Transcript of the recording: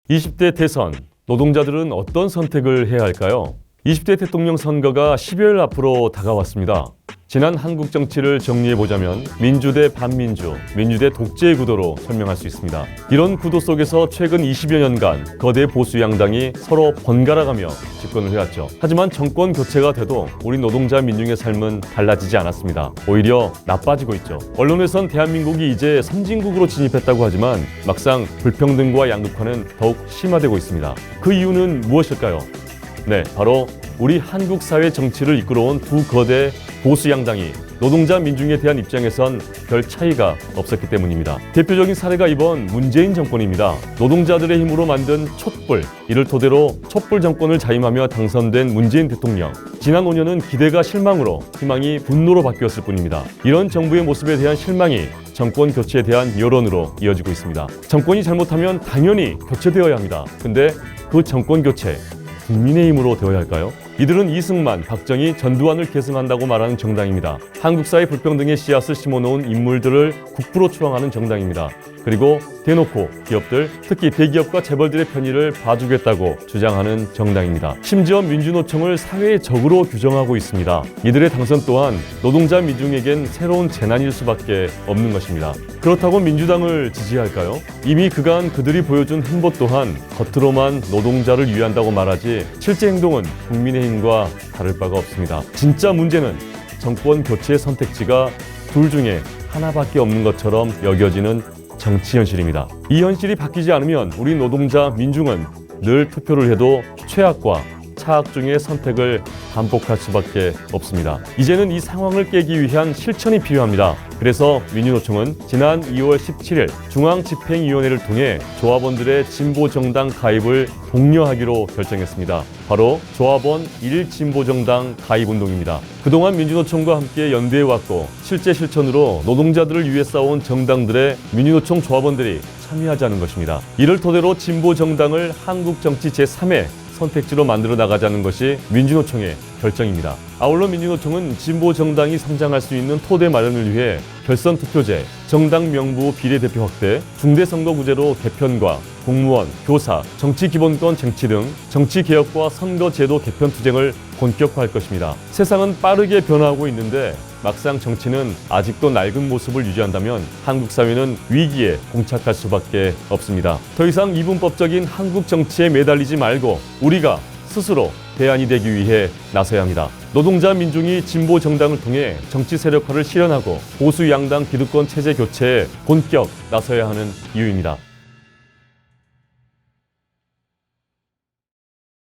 20대 대선, 노동자들은 어떤 선택을 해야 할까요? 20대 대통령 선거가 10여일 앞으로 다가왔습니다. 지난 한국 정치를 정리해보자면 민주 대 반민주, 민주 대 독재의 구도로 설명할 수 있습니다. 이런 구도 속에서 최근 20여 년간 거대 보수 양당이 서로 번갈아가며 집권을 해왔죠. 하지만 정권 교체가 돼도 우리 노동자 민중의 삶은 달라지지 않았습니다. 오히려 나빠지고 있죠. 언론에선 대한민국이 이제 선진국으로 진입했다고 하지만 막상 불평등과 양극화는 더욱 심화되고 있습니다. 그 이유는 무엇일까요? 네, 바로 우리 한국 사회 정치를 이끌어온 두 거대 보수 양당이 노동자 민중에 대한 입장에선 별 차이가 없었기 때문입니다. 대표적인 사례가 이번 문재인 정권입니다. 노동자들의 힘으로 만든 촛불, 이를 토대로 촛불 정권을 자임하며 당선된 문재인 대통령. 지난 5년은 기대가 실망으로, 희망이 분노로 바뀌었을 뿐입니다. 이런 정부의 모습에 대한 실망이 정권 교체에 대한 여론으로 이어지고 있습니다. 정권이 잘못하면 당연히 교체되어야 합니다. 근데 그 정권 교체, 국민의힘으로 되어야 할까요? 이들은 이승만, 박정희, 전두환을 계승한다고 말하는 정당입니다. 한국 사회 불평등의 씨앗을 심어놓은 인물들을 국부로 추앙하는 정당입니다. 그리고 대놓고 기업들, 특히 대기업과 재벌들의 편의를 봐주겠다고 주장하는 정당입니다. 심지어 민주노총을 사회의 적으로 규정하고 있습니다. 이들의 당선 또한 노동자 민중에겐 새로운 재난일 수밖에 없는 것입니다. 그렇다고 민주당을 지지할까요? 이미 그간 그들이 보여준 행보 또한 겉으로만 노동자를 위한다고 말하지 실제 행동은 국민의힘과 다를 바가 없습니다. 진짜 문제는 정권 교체의 선택지가 둘 중에 하나밖에 없는 것처럼 여겨지는 정치 현실입니다. 이 현실이 바뀌지 않으면 우리 노동자 민중은 늘 투표를 해도 최악과 차악 중의 선택을 반복할 수밖에 없습니다. 이제는 이 상황을 깨기 위한 실천이 필요합니다. 그래서 민주노총은 지난 2월 17일 중앙집행위원회를 통해 조합원들의 진보정당 가입을 독려하기로 결정했습니다. 바로 조합원 1진보정당 가입운동입니다. 그동안 민주노총과 함께 연대해왔고 실제 실천으로 노동자들을 위해 싸운 정당들의 민주노총 조합원들이 참여하자는 것입니다. 이를 토대로 진보정당을 한국 정치 제3의 선택지로 만들어 나가자는 것이 민주노총의 결정입니다. 아울러 민주노총은 진보 정당이 성장할 수 있는 토대 마련을 위해 결선 투표제, 정당 명부 비례대표 확대, 중대선거구제로 개편과 공무원, 교사, 정치기본권 쟁취 등 정치개혁과 선거제도 개편 투쟁을 본격화할 것입니다. 세상은 빠르게 변화하고 있는데 막상 정치는 아직도 낡은 모습을 유지한다면 한국 사회는 위기에 봉착할 수밖에 없습니다. 더 이상 이분법적인 한국 정치에 매달리지 말고 우리가 스스로 대안이 되기 위해 나서야 합니다. 노동자 민중이 진보 정당을 통해 정치 세력화를 실현하고 보수 양당 기득권 체제 교체에 본격 나서야 하는 이유입니다.